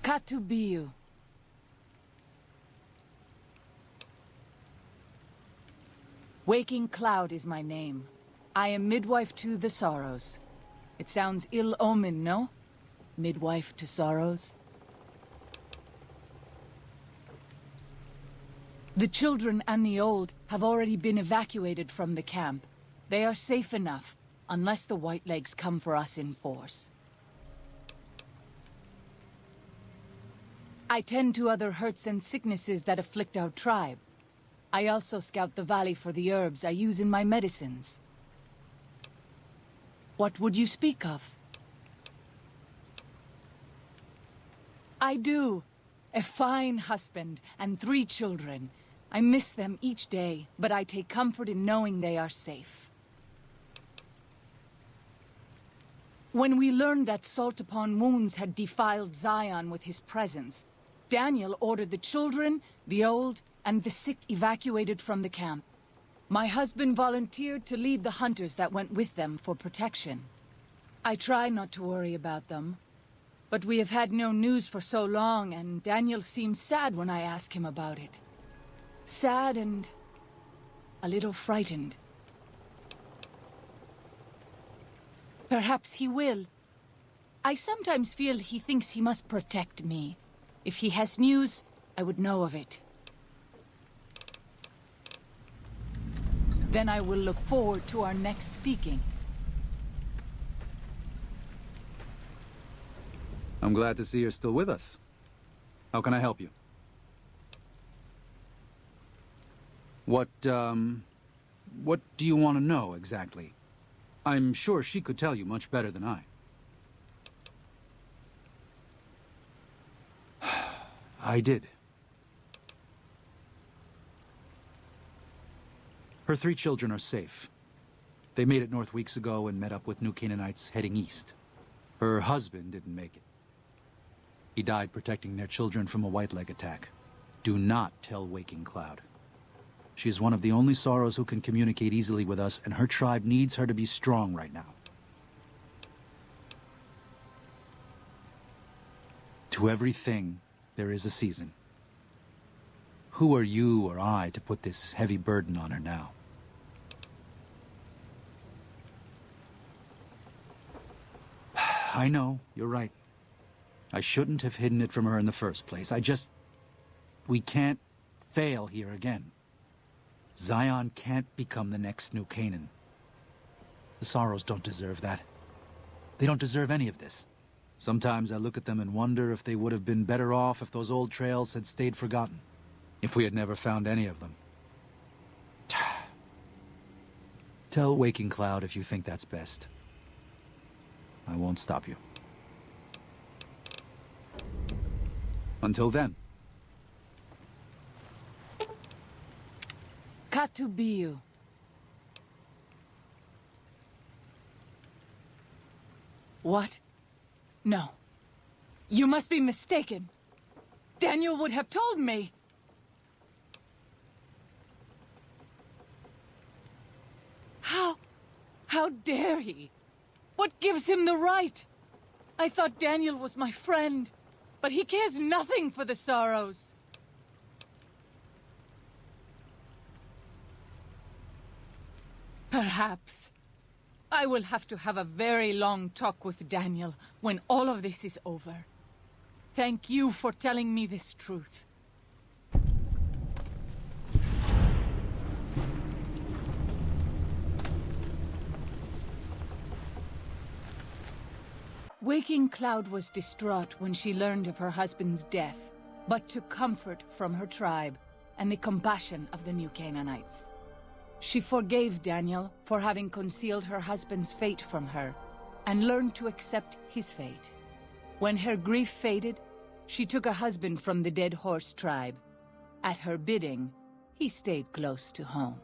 Katubiyu. Waking Cloud is my name. I am midwife to the Sorrows. It sounds ill-omened, no? Midwife to Sorrows? The children and the old have already been evacuated from the camp. They are safe enough, unless the Whitelegs come for us in force. I tend to other hurts and sicknesses that afflict our tribe. I also scout the valley for the herbs I use in my medicines. What would you speak of? I do. A fine husband and 3 children. I miss them each day, but I take comfort in knowing they are safe. When we learned that Salt Upon Wounds had defiled Zion with his presence, Daniel ordered the children, the old, and the sick evacuated from the camp. My husband volunteered to lead the hunters that went with them for protection. I try not to worry about them, but we have had no news for so long, and Daniel seems sad when I ask him about it. Sad and a little frightened. Perhaps he will. I sometimes feel he thinks he must protect me. If he has news, I would know of it. Then I will look forward to our next speaking. I'm glad to see you're still with us. How can I help you? What do you want to know, exactly? I'm sure she could tell you much better than I. I did. Her 3 children are safe. They made it north weeks ago and met up with New Canaanites heading east. Her husband didn't make it. He died protecting their children from a Whiteleg attack. Do not tell Waking Cloud. She is one of the only Sorrows who can communicate easily with us, and her tribe needs her to be strong right now. To everything, there is a season. Who are you or I to put this heavy burden on her now? I know, you're right. I shouldn't have hidden it from her in the first place. We can't fail here again. Zion can't become the next New Canaan. The Sorrows don't deserve that. They don't deserve any of this. Sometimes I look at them and wonder if they would have been better off if those old trails had stayed forgotten. If we had never found any of them. Tell Waking Cloud if you think that's best. I won't stop you. Until then. Katubiyu. What? No. You must be mistaken. Daniel would have told me. How dare he? What gives him the right? I thought Daniel was my friend, but he cares nothing for the Sorrows. Perhaps. I will have to have a very long talk with Daniel when all of this is over. Thank you for telling me this truth. Waking Cloud was distraught when she learned of her husband's death, but took comfort from her tribe and the compassion of the New Canaanites. She forgave Daniel for having concealed her husband's fate from her, and learned to accept his fate. When her grief faded, she took a husband from the Dead Horse tribe. At her bidding, he stayed close to home.